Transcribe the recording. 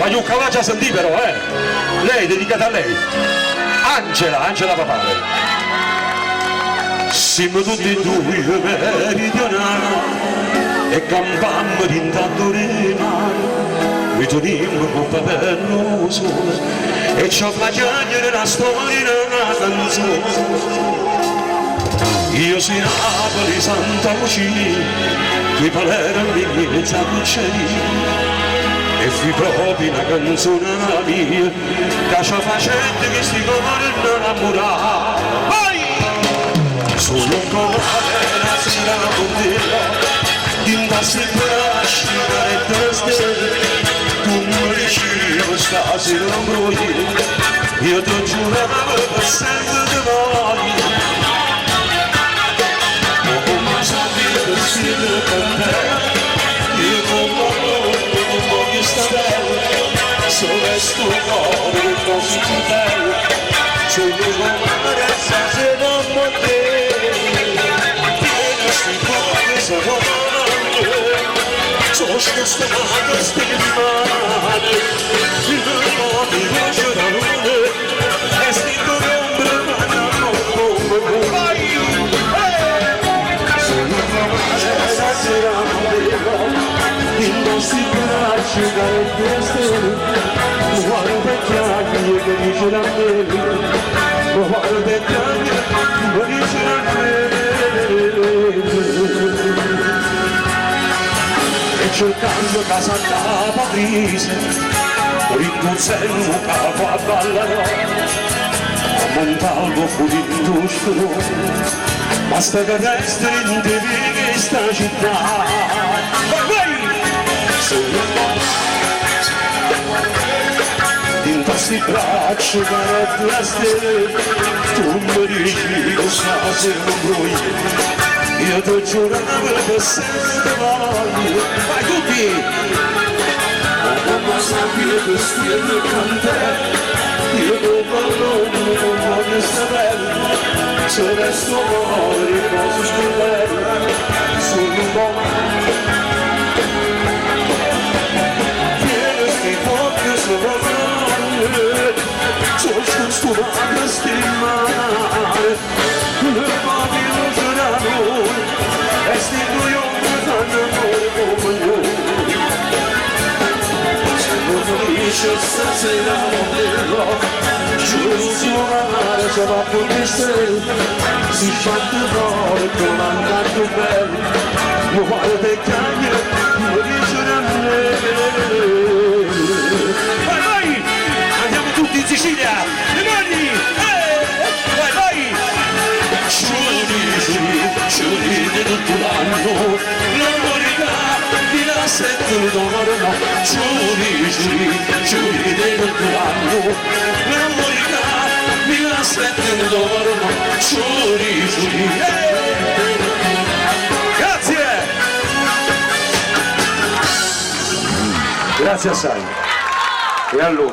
Ma Iucca già sentì però, lei, dedicata a lei. Angela Papale. Siamo tutti e due meridionali e campammo d'intanto le mani, ritorniamo con papello sole e ci facciamo la storia di una canzone. Io sono Napoli, Santa Lucia, qui Palermo in mezzo a Cucciari. E fui proprio una canzone mia che ci facendo che sti cuore innamorati. Vai! Sono un cuore una sera bondella d'intassi per scivolare stelle. Tu mi dici questa sera non muoio, io ti giuravo per sempre di voi. Ma come sapete per stile con te, io non voglio stare, se resto cuore così bello, sono come ragazza se non può te, vieni sti cuore se non so scostato stimare, il modo voce da lune, e sti d'ombre vanno come vai, sono come ragazza se non in nostri bracci dare stelle, guarda i chiacchiere che dice la mele, guarda i chiacchiere che dice la mele. E cercando casa da Patrise, rincorrendo capo a ballare, a Montalvo fu l'industria, basta che resti in te che sta città. In questi bracci che la stelle, tu mi dici lo sa se non vuoi, io ti giuravo per sempre voglio. Vai tutti! Ma come sapere che stiamo con te, io ti parlo, non voglio sapere, se resto cuore cose più belle, sono un po'. Sono a stimare, le famiglie saranno, e sti due uomini fanno amore come noi. Se non finisce stasera morirò, giuro su mare se va con le stelle, si chante d'oro con un canto bello, lo guarda e caglia, lo dice a me. Tutti in Sicilia, le mani, vai, vai! Giuri di tutto l'anno, l'amorita mi la sento d'oro, giuri di tutto l'anno, l'amorita mi la sento d'oro, giuri. Grazie! Grazie assai. E allora?